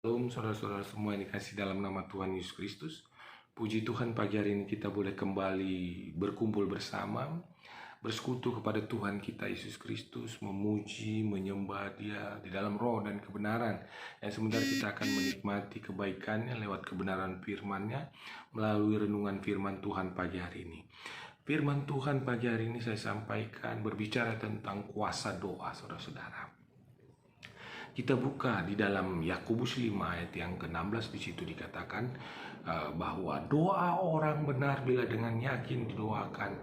Shalom saudara-saudara semua yang dikasih dalam nama Tuhan Yesus Kristus. Puji Tuhan, pagi hari ini kita boleh kembali berkumpul bersama, bersekutu kepada Tuhan kita Yesus Kristus, memuji, menyembah Dia di dalam roh dan kebenaran. Yang sebentar kita akan menikmati kebaikannya lewat kebenaran firman-Nya melalui renungan firman Tuhan pagi hari ini. Firman Tuhan pagi hari ini saya sampaikan berbicara tentang kuasa doa, saudara-saudara. Kita buka di dalam Yakobus 5 ayat yang ke-16, di situ dikatakan bahwa doa orang benar bila dengan yakin didoakan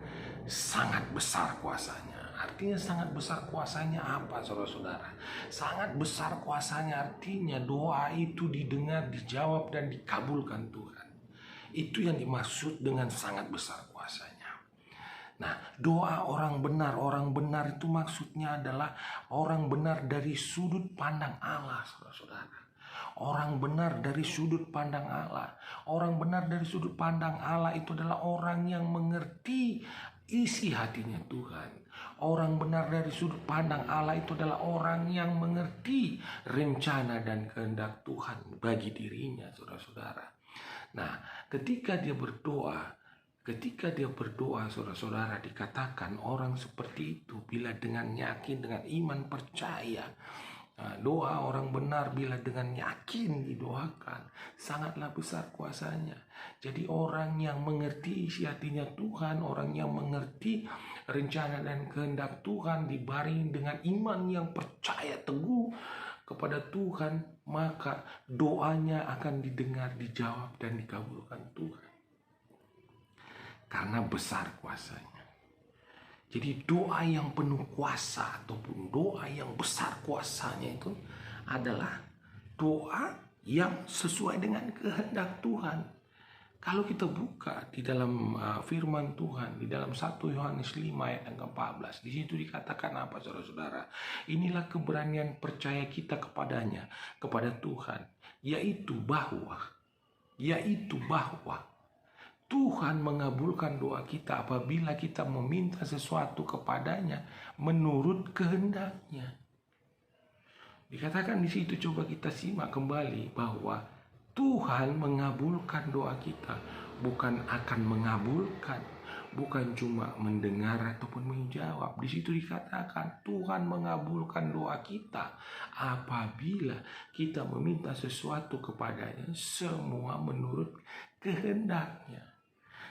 sangat besar kuasanya. Artinya sangat besar kuasanya apa, saudara-saudara? Sangat besar kuasanya artinya doa itu didengar, dijawab, dan dikabulkan Tuhan. Itu yang dimaksud dengan sangat besar kuasanya. Nah, doa orang benar itu maksudnya adalah orang benar dari sudut pandang Allah, saudara-saudara. Orang benar dari sudut pandang Allah. Orang benar dari sudut pandang Allah itu adalah orang yang mengerti isi hatinya Tuhan. Orang benar dari sudut pandang Allah itu adalah orang yang mengerti rencana dan kehendak Tuhan bagi dirinya, saudara-saudara. Nah, ketika dia berdoa, saudara-saudara, dikatakan orang seperti itu bila dengan yakin, dengan iman percaya. Doa orang benar bila dengan yakin didoakan sangatlah besar kuasanya. Jadi orang yang mengerti isi hatinya Tuhan, orang yang mengerti rencana dan kehendak Tuhan dibarengi dengan iman yang percaya teguh kepada Tuhan, maka doanya akan didengar, dijawab, dan dikabulkan Tuhan. Karena besar kuasanya. Jadi doa yang penuh kuasa ataupun doa yang besar kuasanya itu adalah doa yang sesuai dengan kehendak Tuhan. Kalau kita buka di dalam firman Tuhan, di dalam 1 Yohanes 5 ayat yang ke-14, di situ dikatakan apa, saudara-saudara? Inilah keberanian percaya kita kepadanya, kepada Tuhan, yaitu bahwa Tuhan mengabulkan doa kita apabila kita meminta sesuatu kepadanya menurut kehendaknya. Dikatakan di situ, coba kita simak kembali bahwa Tuhan mengabulkan doa kita, bukan akan mengabulkan, bukan cuma mendengar ataupun menjawab. Di situ dikatakan Tuhan mengabulkan doa kita apabila kita meminta sesuatu kepadanya semua menurut kehendaknya.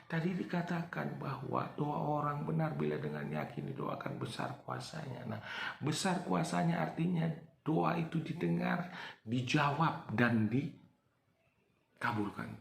Tadi dikatakan bahwa doa orang benar bila dengan yakin didoakan besar kuasanya. Nah, besar kuasanya artinya doa itu didengar, dijawab, dan dikabulkan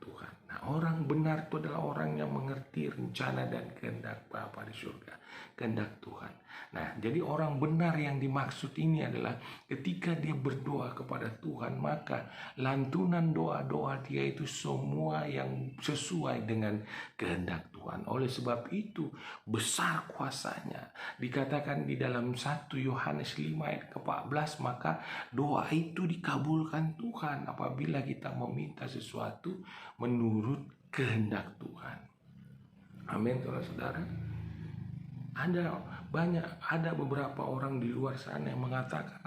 Tuhan. Nah, orang benar itu adalah orang yang mengerti rencana dan kehendak Bapa di surga, kehendak Tuhan. Nah, jadi orang benar yang dimaksud ini adalah ketika dia berdoa kepada Tuhan, maka lantunan doa-doa dia itu semua yang sesuai dengan kehendak Tuhan. Oleh sebab itu, besar kuasanya. Dikatakan di dalam 1 Yohanes 5 ayat ke-14, maka doa itu dikabulkan Tuhan apabila kita meminta sesuatu menurut kehendak Tuhan. Amin, saudara-saudara. Ada beberapa orang di luar sana yang mengatakan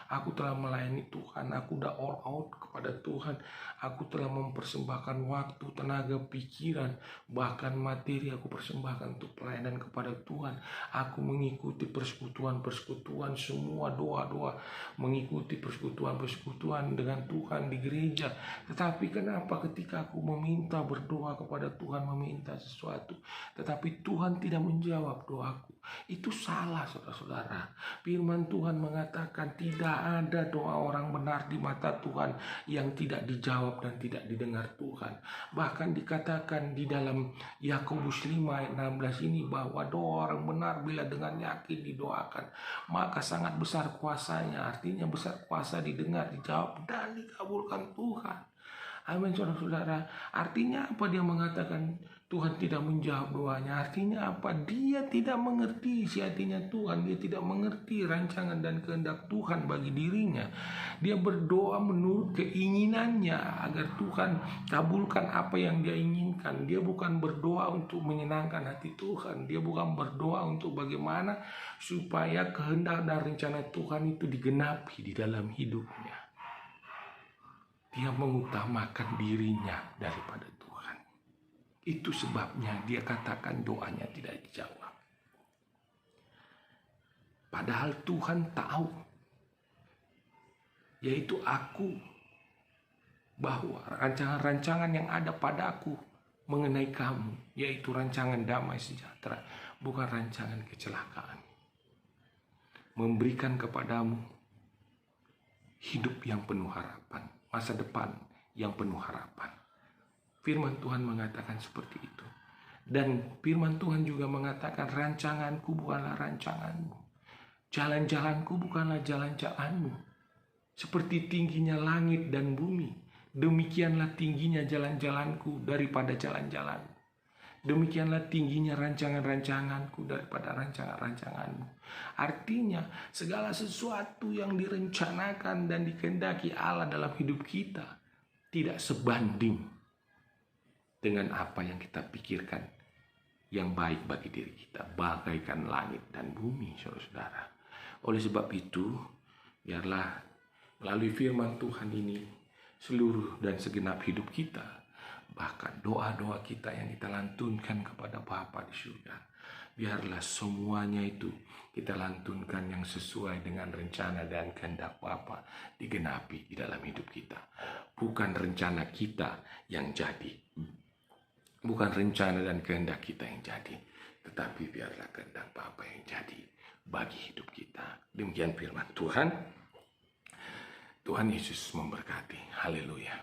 aku telah melayani Tuhan, aku udah all out kepada Tuhan, aku telah mempersembahkan waktu, tenaga, pikiran, bahkan materi aku persembahkan untuk pelayanan kepada Tuhan. Aku mengikuti persekutuan, semua doa-doa, mengikuti persekutuan dengan Tuhan di gereja. Tetapi kenapa ketika aku meminta, berdoa kepada Tuhan, meminta sesuatu, tetapi Tuhan tidak menjawab doaku? Itu salah, saudara-saudara. Firman Tuhan mengatakan tidak ada doa orang benar di mata Tuhan yang tidak dijawab dan tidak didengar Tuhan. Bahkan dikatakan di dalam Yakobus 5 ayat 16 ini bahwa doa orang benar bila dengan yakin didoakan maka sangat besar kuasanya. Artinya besar kuasa didengar, dijawab, dan dikabulkan Tuhan. Amin, saudara-saudara. Artinya apa dia mengatakan Tuhan tidak menjawab doanya? Artinya apa? Dia tidak mengerti isi hatinya Tuhan. Dia tidak mengerti rancangan dan kehendak Tuhan bagi dirinya. Dia berdoa menurut keinginannya agar Tuhan kabulkan apa yang dia inginkan. Dia bukan berdoa untuk menyenangkan hati Tuhan. Dia bukan berdoa untuk bagaimana supaya kehendak dan rencana Tuhan itu digenapi di dalam hidupnya. dia mengutamakan dirinya daripada Tuhan. Itu sebabnya dia katakan doanya tidak dijawab. Padahal Tuhan tahu, yaitu aku, bahwa rancangan-rancangan yang ada padaku mengenai kamu, yaitu rancangan damai sejahtera, bukan rancangan kecelakaan. Memberikan kepadamu hidup yang penuh harapan, masa depan yang penuh harapan. Firman Tuhan mengatakan seperti itu. Dan firman Tuhan juga mengatakan rancanganku bukanlah rancanganmu. Jalan-jalanku bukanlah jalan-jalanmu. Seperti tingginya langit dan bumi, demikianlah tingginya jalan-jalanku daripada jalan-jalanmu. Demikianlah tingginya rancangan-rancanganku daripada rancangan-rancanganmu. Artinya segala sesuatu yang direncanakan dan dikehendaki Allah dalam hidup kita tidak sebanding dengan apa yang kita pikirkan yang baik bagi diri kita, bagaikan langit dan bumi, saudara-saudara. Oleh sebab itu, biarlah melalui firman Tuhan ini seluruh dan segenap hidup kita, bahkan doa-doa kita yang kita lantunkan kepada Bapa di surga, biarlah semuanya itu kita lantunkan yang sesuai dengan rencana dan kehendak Bapa digenapi di dalam hidup kita. Bukan rencana kita yang jadi, bukan rencana dan kehendak kita yang jadi, tetapi biarlah kehendak Bapa yang jadi bagi hidup kita. Demikian firman Tuhan. Tuhan Yesus memberkati. Haleluya.